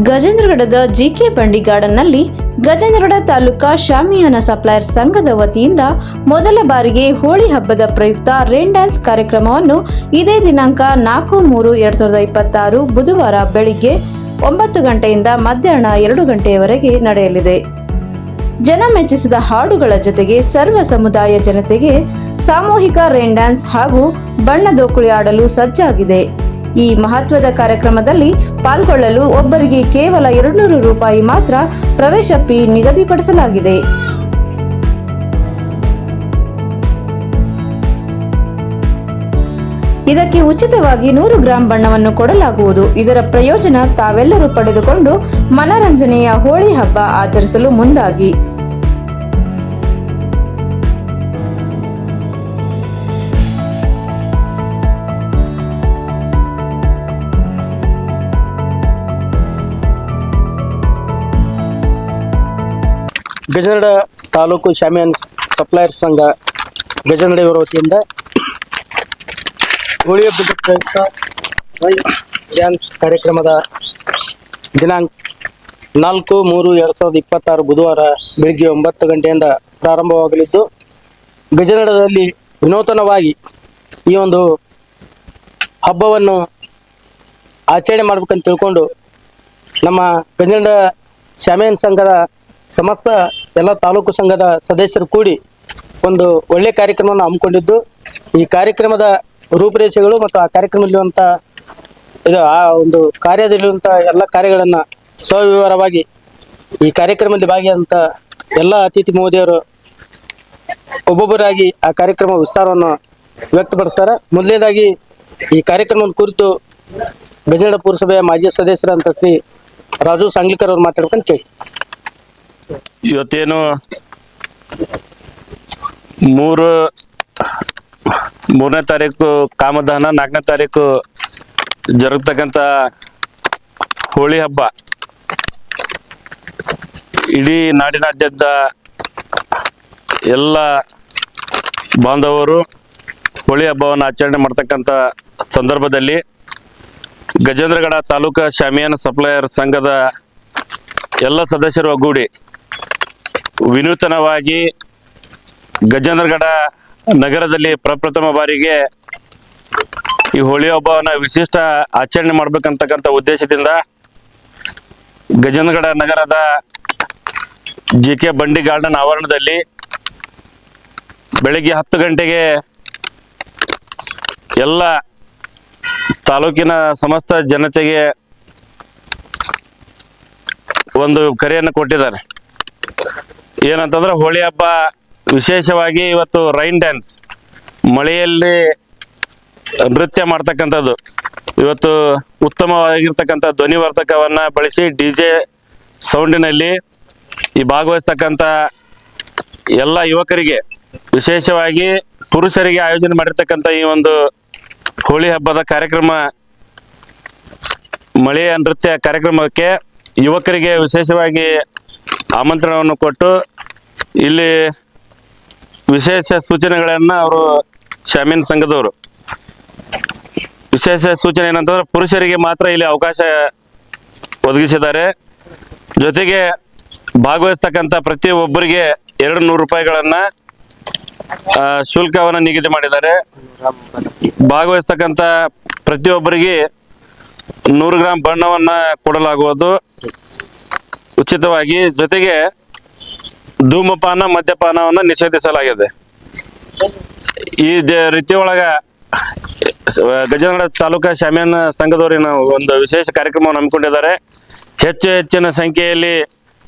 ಗಜೇಂದ್ರಗಡದ GK ಬಂಡಿ ಗಾರ್ಡನ್ನಲ್ಲಿ ಗಜೇಂದ್ರಗಡ ತಾಲೂಕಾ ಶಾಮಿಯಾನ supplier ಸಂಘದ ವತಿಯಿಂದ ಮೊದಲ ಬಾರಿಗೆ ಹೋಳಿ ಹಬ್ಬದ ಪ್ರಯುಕ್ತ ರೇನ್ ಡ್ಯಾನ್ಸ್ ಕಾರ್ಯಕ್ರಮವನ್ನು ಇದೇ ದಿನಾಂಕ 4/3/2026 ಬುಧವಾರ ಬೆಳಿಗ್ಗೆ 9 ಗಂಟೆಯಿಂದ ಮಧ್ಯಾಹ್ನ 2 ಗಂಟೆಯವರೆಗೆ ನಡೆಯಲಿದೆ. ಜನ ಮೆಚ್ಚಿಸಿದ ಹಾಡುಗಳ ಜೊತೆಗೆ ಸರ್ವ ಸಮುದಾಯ ಜನತೆಗೆ ಸಾಮೂಹಿಕ ರೇನ್ ಡ್ಯಾನ್ಸ್ ಹಾಗೂ ಬಣ್ಣದೋಕುಳಿ ಆಡಲು ಸಜ್ಜಾಗಿದೆ. ಈ ಮಹತ್ವದ ಕಾರ್ಯಕ್ರಮದಲ್ಲಿ ಪಾಲ್ಗೊಳ್ಳಲು ಒಬ್ಬರಿಗೆ ಕೇವಲ 200 ರೂಪಾಯಿ ಮಾತ್ರ ಪ್ರವೇಶ ಫೀ ನಿಗದಿಪಡಿಸಲಾಗಿದೆ. ಇದಕ್ಕೆ ಉಚಿತವಾಗಿ 100 ಗ್ರಾಂ ಬಣ್ಣವನ್ನು ಕೊಡಲಾಗುವುದು. ಇದರ ಪ್ರಯೋಜನ ತಾವೆಲ್ಲರೂ ಪಡೆದುಕೊಂಡು ಮನರಂಜನೆಯ ಹೋಳಿ ಹಬ್ಬ ಆಚರಿಸಲು ಮುಂದಾಗಿ. ಗಜೇಂದ್ರಗಡ ತಾಲೂಕು ಶಾಮಿಯಾನ ಸಪ್ಲೈಯರ್ ಸಂಘ ಗಜೇಂದ್ರಗಡ ಇವರ ವತಿಯಿಂದ ಹೋಳಿ ಹಬ್ಬದ ಪ್ರಯುಕ್ತ ಡ್ಯಾನ್ಸ್ ಕಾರ್ಯಕ್ರಮದ ದಿನಾಂಕ 4/3/2026 ಬುಧವಾರ ಬೆಳಿಗ್ಗೆ 9 ಗಂಟೆಯಿಂದ ಪ್ರಾರಂಭವಾಗಲಿದ್ದು, ಗಜೇಂದ್ರಗಡದಲ್ಲಿ ವಿನೂತನವಾಗಿ ಈ ಒಂದು ಹಬ್ಬವನ್ನು ಆಚರಣೆ ಮಾಡ್ಬೇಕಂತ ತಿಳ್ಕೊಂಡು ನಮ್ಮ ಗಜೇಂದ್ರಗಡ ಶಾಮಿಯಾನ ಸಂಘದ ಸಮಸ್ತ ಎಲ್ಲ ತಾಲೂಕು ಸಂಘದ ಸದಸ್ಯರು ಕೂಡಿ ಒಂದು ಒಳ್ಳೆಯ ಕಾರ್ಯಕ್ರಮವನ್ನು ಹಮ್ಮಿಕೊಂಡಿದ್ದು, ಈ ಕಾರ್ಯಕ್ರಮದ ರೂಪುರೇಷೆಗಳು ಮತ್ತು ಆ ಕಾರ್ಯಕ್ರಮದಲ್ಲಿರುವಂಥ ಆ ಒಂದು ಕಾರ್ಯದಲ್ಲಿರುವಂಥ ಎಲ್ಲ ಕಾರ್ಯಗಳನ್ನು ಸವಿವರವಾಗಿ ಈ ಕಾರ್ಯಕ್ರಮದಲ್ಲಿ ಭಾಗಿಯಾದಂಥ ಎಲ್ಲ ಅತಿಥಿ ಮಹೋದಯರು ಒಬ್ಬೊಬ್ಬರಾಗಿ ಆ ಕಾರ್ಯಕ್ರಮ ವಿಸ್ತಾರವನ್ನು ವ್ಯಕ್ತಪಡಿಸ್ತಾರೆ. ಮೊದಲನೇದಾಗಿ ಈ ಕಾರ್ಯಕ್ರಮದ ಕುರಿತು ಗಜೇಂದ್ರಗಡ ಪುರಸಭೆಯ ಮಾಜಿ ಸದಸ್ಯರಂತ ಶ್ರೀ ರಾಜು ಸಾಂಗ್ಲಿಕರ್ ಅವರು ಮಾತಾಡ್ಕೊಂಡು ಕೇಳಿ. ಇವತ್ತೇನು 3ನೇ ತಾರೀಕು ಕಾಮದಹನ, 4ನೇ ತಾರೀಕು ಜರುಗತಕ್ಕಂಥ ಹೋಳಿ ಹಬ್ಬ ಇಡೀ ನಾಡಿನಾದ್ಯಂತ ಎಲ್ಲ ಬಾಂಧವರು ಹೋಳಿ ಹಬ್ಬವನ್ನು ಆಚರಣೆ ಮಾಡ್ತಕ್ಕಂಥ ಸಂದರ್ಭದಲ್ಲಿ ಗಜೇಂದ್ರಗಡ ತಾಲೂಕಾ ಶಾಮಿಯಾನ ಸಪ್ಲೈಯರ್ ಸಂಘದ ಎಲ್ಲ ಸದಸ್ಯರು ಒಗ್ಗೂಡಿ ವಿನೂತನವಾಗಿ ಗಜೇಂದ್ರಗಡ ನಗರದಲ್ಲಿ ಪ್ರಪ್ರಥಮ ಬಾರಿಗೆ ಈ ಹೋಳಿ ಹಬ್ಬವನ್ನು ವಿಶಿಷ್ಟ ಆಚರಣೆ ಮಾಡ್ಬೇಕಂತಕ್ಕಂಥ ಉದ್ದೇಶದಿಂದ ಗಜೇಂದ್ರಗಡ ನಗರದ ಜಿಕೆ ಬಂಡಿ ಗಾರ್ಡನ್ ಆವರಣದಲ್ಲಿ ಬೆಳಿಗ್ಗೆ 10 ಗಂಟೆಗೆ ಎಲ್ಲ ತಾಲೂಕಿನ ಸಮಸ್ತ ಜನತೆಗೆ ಒಂದು ಕರೆಯನ್ನು ಕೊಟ್ಟಿದ್ದಾರೆ. ಏನಂತಂದ್ರೆ ಹೋಳಿ ಹಬ್ಬ ವಿಶೇಷವಾಗಿ ಇವತ್ತು ರೈನ್ ಡ್ಯಾನ್ಸ್, ಮಳೆಯಲ್ಲಿ ನೃತ್ಯ ಮಾಡ್ತಕ್ಕಂಥದ್ದು. ಇವತ್ತು ಉತ್ತಮವಾಗಿರ್ತಕ್ಕಂಥ ಧ್ವನಿವರ್ಧಕವನ್ನ ಬಳಸಿ DJ ಸೌಂಡಿನಲ್ಲಿ ಈ ಭಾಗವಹಿಸ್ತಕ್ಕಂಥ ಎಲ್ಲ ಯುವಕರಿಗೆ, ವಿಶೇಷವಾಗಿ ಪುರುಷರಿಗೆ ಆಯೋಜನೆ ಮಾಡಿರ್ತಕ್ಕಂಥ ಈ ಒಂದು ಹೋಳಿ ಹಬ್ಬದ ಕಾರ್ಯಕ್ರಮ, ಮಳೆಯ ನೃತ್ಯ ಕಾರ್ಯಕ್ರಮಕ್ಕೆ ಯುವಕರಿಗೆ ವಿಶೇಷವಾಗಿ ಆಮಂತ್ರಣವನ್ನು ಕೊಟ್ಟು ಇಲ್ಲಿ ವಿಶೇಷ ಸೂಚನೆಗಳನ್ನ ಅವರು ಶಾಮಿಯಾನ ಸಂಘದವರು ವಿಶೇಷ ಸೂಚನೆ ಏನಂತಂದ್ರೆ ಪುರುಷರಿಗೆ ಮಾತ್ರ ಇಲ್ಲಿ ಅವಕಾಶ ಒದಗಿಸಿದ್ದಾರೆ. ಜೊತೆಗೆ ಭಾಗವಹಿಸ್ತಕ್ಕಂಥ ಪ್ರತಿಯೊಬ್ಬರಿಗೆ 200 ರೂಪಾಯಿಗಳನ್ನ ಶುಲ್ಕವನ್ನು ನಿಗದಿ ಮಾಡಿದ್ದಾರೆ. ಭಾಗವಹಿಸ್ತಕ್ಕಂಥ ಪ್ರತಿಯೊಬ್ಬರಿಗೆ 100 ಗ್ರಾಂ ಬಣ್ಣವನ್ನ ಕೊಡಲಾಗುವುದು ಉಚಿತವಾಗಿ. ಜೊತೆಗೆ ಧೂಮಪಾನ, ಮದ್ಯಪಾನವನ್ನು ನಿಷೇಧಿಸಲಾಗಿದೆ. ಈ ರೀತಿ ಒಳಗ ಗಜೇಂದ್ರಗಡ ತಾಲೂಕಾ ಶಾಮಿಯಾನ ಸಂಘದವರಿನ ಒಂದು ವಿಶೇಷ ಕಾರ್ಯಕ್ರಮವನ್ನು ಹಮ್ಮಿಕೊಂಡಿದ್ದಾರೆ. ಹೆಚ್ಚಿನ ಸಂಖ್ಯೆಯಲ್ಲಿ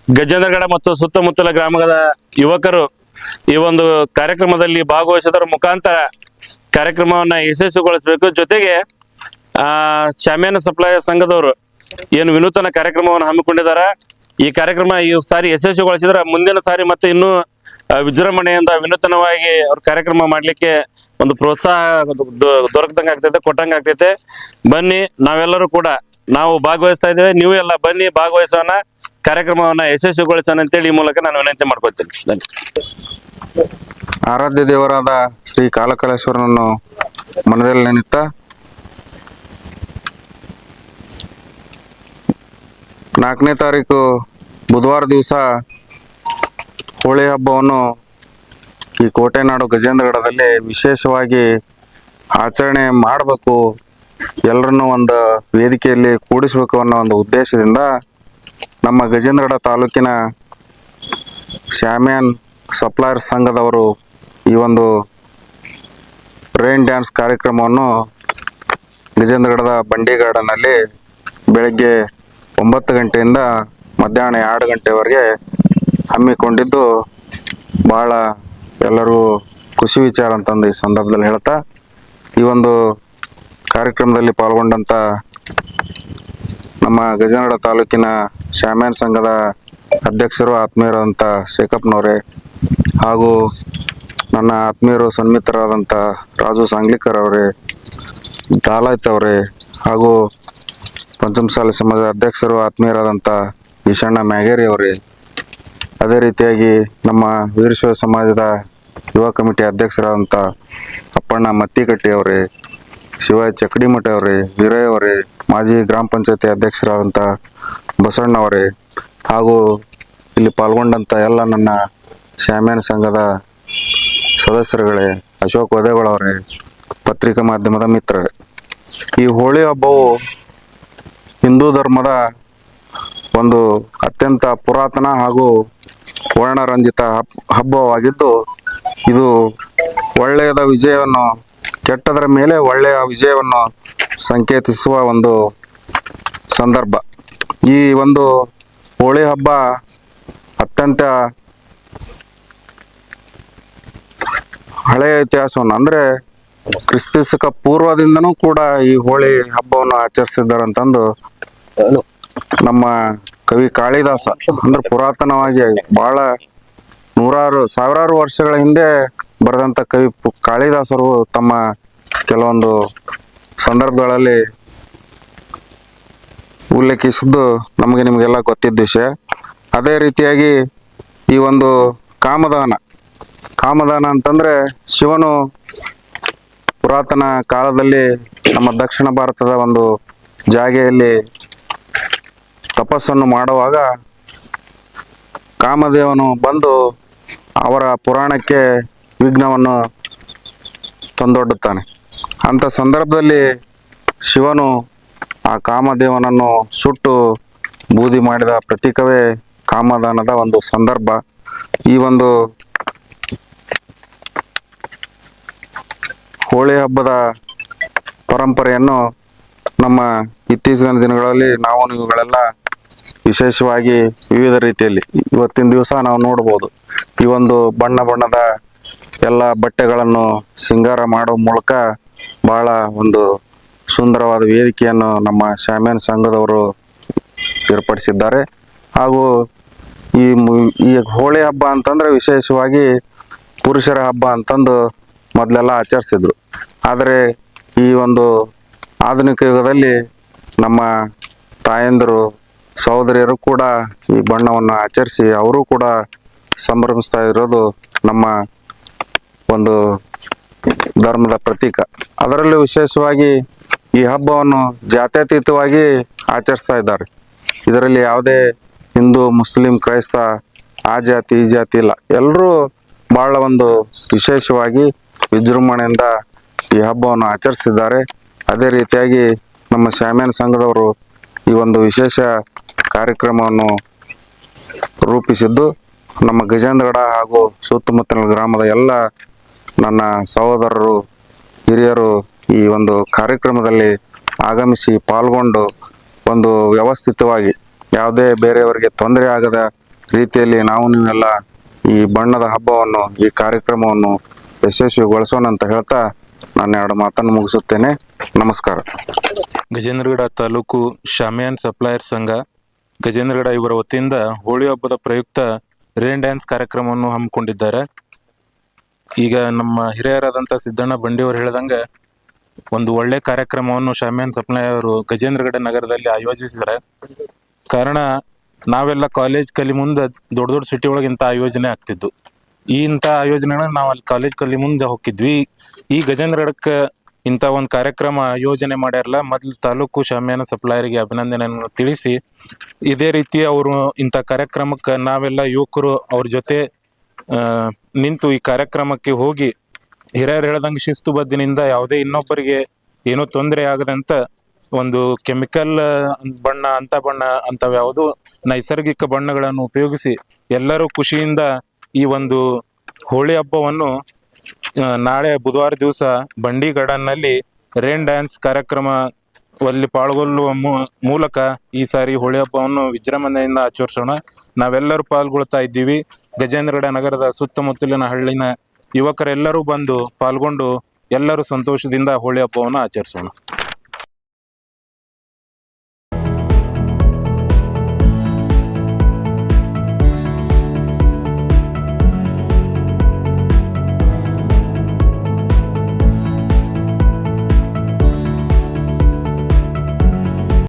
ಗಜೇಂದ್ರಗಡ ಮತ್ತು ಸುತ್ತಮುತ್ತಲ ಗ್ರಾಮದ ಯುವಕರು ಈ ಒಂದು ಕಾರ್ಯಕ್ರಮದಲ್ಲಿ ಭಾಗವಹಿಸೋದರ ಮುಖಾಂತರ ಕಾರ್ಯಕ್ರಮವನ್ನ ಯಶಸ್ವಿಗೊಳಿಸಬೇಕು. ಜೊತೆಗೆ ಶಾಮಿಯಾನ ಸಪ್ಲೈಯರ್ ಸಂಘದವರು ಏನು ವಿನೂತನ ಕಾರ್ಯಕ್ರಮವನ್ನು ಹಮ್ಮಿಕೊಂಡಿದ್ದಾರೆ, ಈ ಕಾರ್ಯಕ್ರಮ ಈ ಸಾರಿ ಯಶಸ್ವಿಗೊಳಿಸಿದ್ರೆ ಮುಂದಿನ ಸಾರಿ ಮತ್ತೆ ಇನ್ನೂ ವಿಜೃಂಭಣೆಯಿಂದ ವಿನೂತನವಾಗಿ ಅವ್ರ ಕಾರ್ಯಕ್ರಮ ಮಾಡ್ಲಿಕ್ಕೆ ಒಂದು ಪ್ರೋತ್ಸಾಹ ದೊರಕದಂಗ ಆಗ್ತೈತೆ, ಕೊಟ್ಟಂಗ ಆಗ್ತೈತೆ. ಬನ್ನಿ, ನಾವೆಲ್ಲರೂ ಕೂಡ ನಾವು ಭಾಗವಹಿಸ್ತಾ ಇದ್ದೇವೆ, ನೀವು ಎಲ್ಲ ಬನ್ನಿ ಭಾಗವಹಿಸೋಣ, ಕಾರ್ಯಕ್ರಮವನ್ನ ಯಶಸ್ವಿಗೊಳಿಸೋಣ ಅಂತೇಳಿ ಈ ಮೂಲಕ ನಾನು ವಿನಂತಿ ಮಾಡ್ಕೊಳ್ತೀನಿ. ಆರಾಧ್ಯ ದೇವರಾದ ಶ್ರೀ ಕಾಲಕಲೇಶ್ವರನನ್ನು ಮನದಲ್ಲಿ ನೆನೆಯುತ್ತಾ 4ನೇ ತಾರೀಕು ಬುಧವಾರ ದಿವಸ ಹೋಳಿ ಹಬ್ಬವನ್ನು ಈ ಕೋಟೆನಾಡು ಗಜೇಂದ್ರಗಡದಲ್ಲಿ ವಿಶೇಷವಾಗಿ ಆಚರಣೆ ಮಾಡಬೇಕು, ಎಲ್ಲರನ್ನೂ ಒಂದು ವೇದಿಕೆಯಲ್ಲಿ ಕೂಡಿಸ್ಬೇಕು ಅನ್ನೋ ಒಂದು ಉದ್ದೇಶದಿಂದ ನಮ್ಮ ಗಜೇಂದ್ರಗಡ ತಾಲೂಕಿನ ಶಾಮ್ಯಾನ್ ಸಪ್ಲೈಯರ್ ಸಂಘದವರು ಈ ಒಂದು ರೈನ್ ಡ್ಯಾನ್ಸ್ ಕಾರ್ಯಕ್ರಮವನ್ನು ಗಜೇಂದ್ರಗಡದ ಬಂಡಿ ಗಾರ್ಡನ್ನಲ್ಲಿ ಬೆಳಗ್ಗೆ 9 ಗಂಟೆಯಿಂದ ಮಧ್ಯಾಹ್ನ 2 ಗಂಟೆವರೆಗೆ ಹಮ್ಮಿಕೊಂಡಿದ್ದು ಭಾಳ ಎಲ್ಲರೂ ಖುಷಿ ವಿಚಾರ ಅಂತಂದು ಈ ಸಂದರ್ಭದಲ್ಲಿ ಹೇಳ್ತಾ, ಈ ಒಂದು ಕಾರ್ಯಕ್ರಮದಲ್ಲಿ ಪಾಲ್ಗೊಂಡಂಥ ನಮ್ಮ ಗಜೇಂದ್ರಗಡ ತಾಲೂಕಿನ ಶಾಮ್ಯಾನ್ ಸಂಘದ ಅಧ್ಯಕ್ಷರು ಆತ್ಮೀಯರಾದಂಥ ಶೇಖಪ್ಪನವರೇ ಹಾಗೂ ನನ್ನ ಆತ್ಮೀಯರು ಸನ್ಮಿತರಾದಂಥ ರಾಜು ಸಾಂಗ್ಲಿಕರ್ ಅವರೇ, ದಾಲಾಯ್ತ್ ಅವರೇ ಹಾಗೂ ಪಂಚಮಸಾಲಿ ಸಮಾಜದ ಅಧ್ಯಕ್ಷರು ಆತ್ಮೀಯರಾದಂಥ ಈಶಣ್ಣ ಮ್ಯಾಗೇರಿ ಅವರೇ, ಅದೇ ರೀತಿಯಾಗಿ ನಮ್ಮ ವೀರಶೈವ ಸಮಾಜದ ಯುವ ಕಮಿಟಿ ಅಧ್ಯಕ್ಷರಾದಂಥ ಅಪ್ಪಣ್ಣ ಮತ್ತಿಕಟ್ಟಿ ಅವರೇ, ಶಿವಾಜ್ ಚಕಡಿಮಠ ಅವರೇ, ವೀರಯ್ಯ ಅವರೇ, ಮಾಜಿ ಗ್ರಾಮ ಪಂಚಾಯತಿ ಅಧ್ಯಕ್ಷರಾದಂಥ ಬಸಣ್ಣ ಅವರೇ ಹಾಗೂ ಇಲ್ಲಿ ಪಾಲ್ಗೊಂಡಂಥ ಎಲ್ಲ ನನ್ನ ಶಾಮ್ಯಾನ್ ಸಂಘದ ಸದಸ್ಯರುಗಳೇ, ಅಶೋಕ್ ಒದೇಗಳವರೇ, ಪತ್ರಿಕಾ ಮಾಧ್ಯಮದ ಮಿತ್ರರೇ, ಈ ಹೋಳಿ ಹಬ್ಬವು ಹಿಂದೂ ಧರ್ಮದ ಒಂದು ಅತ್ಯಂತ ಪುರಾತನ ಹಾಗೂ ವರ್ಣರಂಜಿತ ಹಬ್ಬವಾಗಿದ್ದು, ಇದು ಒಳ್ಳೆಯದ ವಿಜಯವನ್ನು, ಕೆಟ್ಟದರ ಮೇಲೆ ಒಳ್ಳೆಯ ವಿಜಯವನ್ನು ಸಂಕೇತಿಸುವ ಒಂದು ಸಂದರ್ಭ. ಈ ಒಂದು ಹೋಳಿ ಹಬ್ಬ ಅತ್ಯಂತ ಹಳೆಯ ಇತಿಹಾಸವನ್ನು, ಅಂದರೆ ಕ್ರಿಸ್ತಶಕ ಪೂರ್ವದಿಂದನೂ ಕೂಡ ಈ ಹೋಳಿ ಹಬ್ಬವನ್ನು ಆಚರಿಸಿದ್ದಾರೆ ಅಂತಂದು ನಮ್ಮ ಕವಿ ಕಾಳಿದಾಸ, ಅಂದ್ರೆ ಪುರಾತನವಾಗಿ ಬಹಳ ಸಾವಿರಾರು ವರ್ಷಗಳ ಹಿಂದೆ ಬರೆದಂಥ ಕವಿ ಕಾಳಿದಾಸರು ತಮ್ಮ ಕೆಲವೊಂದು ಸಂದರ್ಭಗಳಲ್ಲಿ ಉಲ್ಲೇಖಿಸಿದ್ದು ನಮಗೆ ನಿಮಗೆಲ್ಲ ಗೊತ್ತಿದ್ದ ವಿಷಯ. ಅದೇ ರೀತಿಯಾಗಿ ಈ ಒಂದು ಕಾಮದಾನ ಅಂತಂದ್ರೆ ಶಿವನು ಪುರಾತನ ಕಾಲದಲ್ಲಿ ನಮ್ಮ ದಕ್ಷಿಣ ಭಾರತದ ಒಂದು ಜಾಗೆಯಲ್ಲಿ ತಪಸ್ಸನ್ನು ಮಾಡುವಾಗ ಕಾಮದೇವನು ಬಂದು ಅವರ ಪುರಾಣಕ್ಕೆ ವಿಘ್ನವನ್ನು ತಂದೊಡ್ಡುತ್ತಾನೆ. ಅಂಥ ಸಂದರ್ಭದಲ್ಲಿ ಶಿವನು ಆ ಕಾಮದೇವನನ್ನು ಸುಟ್ಟು ಬೂದಿ ಮಾಡಿದ ಪ್ರತೀಕವೇ ಕಾಮದಾನದ ಒಂದು ಸಂದರ್ಭ. ಈ ಒಂದು ಹೋಳಿ ಹಬ್ಬದ ಪರಂಪರೆಯನ್ನು ನಮ್ಮ ಇತ್ತೀಚಿನ ದಿನಗಳಲ್ಲಿ ನೀವುಗಳೆಲ್ಲ ವಿಶೇಷವಾಗಿ ವಿವಿಧ ರೀತಿಯಲ್ಲಿ ಇವತ್ತಿನ ದಿವಸ ನಾವು ನೋಡ್ಬೋದು. ಈ ಒಂದು ಬಣ್ಣದ ಎಲ್ಲ ಬಟ್ಟೆಗಳನ್ನು ಸಿಂಗಾರ ಮಾಡೋ ಮೂಲಕ ಬಹಳ ಒಂದು ಸುಂದರವಾದ ವೇದಿಕೆಯನ್ನು ನಮ್ಮ ಶಾಮ್ಯಾನ್ ಸಂಘದವರು ಏರ್ಪಡಿಸಿದ್ದಾರೆ. ಹಾಗೂ ಈ ಹೋಳಿ ಹಬ್ಬ ಅಂತಂದ್ರೆ ವಿಶೇಷವಾಗಿ ಪುರುಷರ ಹಬ್ಬ ಅಂತಂದು ಮೊದಲೆಲ್ಲ ಆಚರಿಸಿದ್ರು. ಆದರೆ ಈ ಒಂದು ಆಧುನಿಕ ಯುಗದಲ್ಲಿ ನಮ್ಮ ತಾಯಂದಿರು ಸಹೋದರಿಯರು ಕೂಡ ಈ ಬಣ್ಣವನ್ನು ಆಚರಿಸಿ ಅವರು ಕೂಡ ಸಂಭ್ರಮಿಸ್ತಾ ಇರೋದು ನಮ್ಮ ಒಂದು ಧರ್ಮದ ಪ್ರತೀಕ. ಅದರಲ್ಲೂ ವಿಶೇಷವಾಗಿ ಈ ಹಬ್ಬವನ್ನು ಜಾತ್ಯತೀತವಾಗಿ ಆಚರಿಸ್ತಾ ಇದ್ದಾರೆ. ಇದರಲ್ಲಿ ಯಾವುದೇ ಹಿಂದೂ, ಮುಸ್ಲಿಂ, ಕ್ರೈಸ್ತ, ಆ ಜಾತಿ ಈ ಜಾತಿ ಇಲ್ಲ, ಎಲ್ಲರೂ ಬಹಳ ಒಂದು ವಿಶೇಷವಾಗಿ ವಿಜೃಂಭಣೆಯಿಂದ ಈ ಹಬ್ಬವನ್ನು ಆಚರಿಸ್ತಿದ್ದಾರೆ. ಅದೇ ರೀತಿಯಾಗಿ ನಮ್ಮ ಶಾಮ್ಯಾನ್ ಸಂಘದವರು ಈ ಒಂದು ವಿಶೇಷ ಕಾರ್ಯಕ್ರಮವನ್ನು ರೂಪಿಸಿದ್ದು ನಮ್ಮ ಗಜೇಂದ್ರಗಡ ಹಾಗೂ ಸುತ್ತಮುತ್ತಲಿನ ಗ್ರಾಮದ ಎಲ್ಲ ನನ್ನ ಸಹೋದರರು, ಹಿರಿಯರು ಈ ಒಂದು ಕಾರ್ಯಕ್ರಮದಲ್ಲಿ ಆಗಮಿಸಿ ಪಾಲ್ಗೊಂಡು ಒಂದು ವ್ಯವಸ್ಥಿತವಾಗಿ ಯಾವುದೇ ಬೇರೆಯವರಿಗೆ ತೊಂದರೆ ಆಗದ ರೀತಿಯಲ್ಲಿ ನೀವೆಲ್ಲ ಈ ಬಣ್ಣದ ಹಬ್ಬವನ್ನು, ಈ ಕಾರ್ಯಕ್ರಮವನ್ನು ಯಶಸ್ವಿಗೊಳಿಸೋಣ ಅಂತ ಹೇಳ್ತಾ ನಾನು 2 ಮಾತನ್ನು ಮುಗಿಸುತ್ತೇನೆ. ನಮಸ್ಕಾರ. ಗಜೇಂದ್ರಗಡ ತಾಲೂಕು ಶಾಮ್ಯಾನ್ ಸಪ್ಲೈಯರ್ ಸಂಘ ಗಜೇಂದ್ರಗಡ ಇವರ ವತಿಯಿಂದ ಹೋಳಿ ಹಬ್ಬದ ಪ್ರಯುಕ್ತ ರೈನ್ ಡ್ಯಾನ್ಸ್ ಕಾರ್ಯಕ್ರಮವನ್ನು ಹಮ್ಮಿಕೊಂಡಿದ್ದಾರೆ. ಈಗ ನಮ್ಮ ಹಿರಿಯರಾದಂಥ ಸಿದ್ದಣ್ಣ ಬಂಡಿಯವರು ಹೇಳಿದಂಗೆ ಒಂದು ಒಳ್ಳೆ ಕಾರ್ಯಕ್ರಮವನ್ನು ಶಾಮ್ಯಾನ್ ಸಪ್ಲೈಯರು ಗಜೇಂದ್ರಗಡ ನಗರದಲ್ಲಿ ಆಯೋಜಿಸಿದ್ದಾರೆ. ಕಾರಣ ನಾವೆಲ್ಲ ಕಾಲೇಜ್ ಕಲಿ ಮುಂದೆ ದೊಡ್ಡ ಸಿಟಿ ಒಳಗೆ ಇಂಥ ಆಯೋಜನೆ ಆಗ್ತಿದ್ದು. ಇಂಥ ಆಯೋಜನೆಗಳನ್ನ ನಾವು ಅಲ್ಲಿ ಕಾಲೇಜ್ ಕಲಿ ಮುಂದೆ ಹೋಗಿದ್ವಿ. ಈ ಗಜೇಂದ್ರಗಡಕ್ಕೆ ಇಂಥ ಒಂದು ಕಾರ್ಯಕ್ರಮ ಯೋಜನೆ ಮಾಡ್ಯಾರಲ್ಲ, ಮೊದಲು ತಾಲೂಕು ಶಾಮಿಯಾನ ಸಪ್ಲೈಯರ್ಗೆ ಅಭಿನಂದನೆಯನ್ನು ತಿಳಿಸಿ, ಇದೇ ರೀತಿ ಅವರು ಇಂಥ ಕಾರ್ಯಕ್ರಮಕ್ಕೆ ನಾವೆಲ್ಲ ಯುವಕರು ಅವ್ರ ಜೊತೆ ನಿಂತು ಈ ಕಾರ್ಯಕ್ರಮಕ್ಕೆ ಹೋಗಿ ಹಿರಿಯರು ಹೇಳ್ದಂಗೆ ಶಿಸ್ತುಬದ್ಧಿನಿಂದ ಯಾವುದೇ ಇನ್ನೊಬ್ಬರಿಗೆ ಏನೋ ತೊಂದರೆ ಆಗದಂತ ಒಂದು ಕೆಮಿಕಲ್ ಬಣ್ಣ ಅಂಥವ್ಯಾವುದು ನೈಸರ್ಗಿಕ ಬಣ್ಣಗಳನ್ನು ಉಪಯೋಗಿಸಿ ಎಲ್ಲರೂ ಖುಷಿಯಿಂದ ಈ ಒಂದು ಹೋಳಿ ಹಬ್ಬವನ್ನು ನಾಳೆ ಬುಧವಾರ ದಿವಸ ಬಂಡಿ ಗಾರ್ಡನ್ನಲ್ಲಿ ರೇನ್ ಡ್ಯಾನ್ಸ್ ಕಾರ್ಯಕ್ರಮದಲ್ಲಿ ಪಾಲ್ಗೊಳ್ಳುವ ಮೂಲಕ ಈ ಸಾರಿ ಹೋಳಿ ಹಬ್ಬವನ್ನು ವಿಜೃಂಭಣೆಯಿಂದ ಆಚರಿಸೋಣ. ನಾವೆಲ್ಲರೂ ಪಾಲ್ಗೊಳ್ತಾ ಇದ್ದೀವಿ. ಗಜೇಂದ್ರಗಡ ನಗರದ ಸುತ್ತಮುತ್ತಲಿನ ಹಳ್ಳಿನ ಯುವಕರೆಲ್ಲರೂ ಬಂದು ಪಾಲ್ಗೊಂಡು ಎಲ್ಲರೂ ಸಂತೋಷದಿಂದ ಹೋಳಿ ಹಬ್ಬವನ್ನು ಆಚರಿಸೋಣ.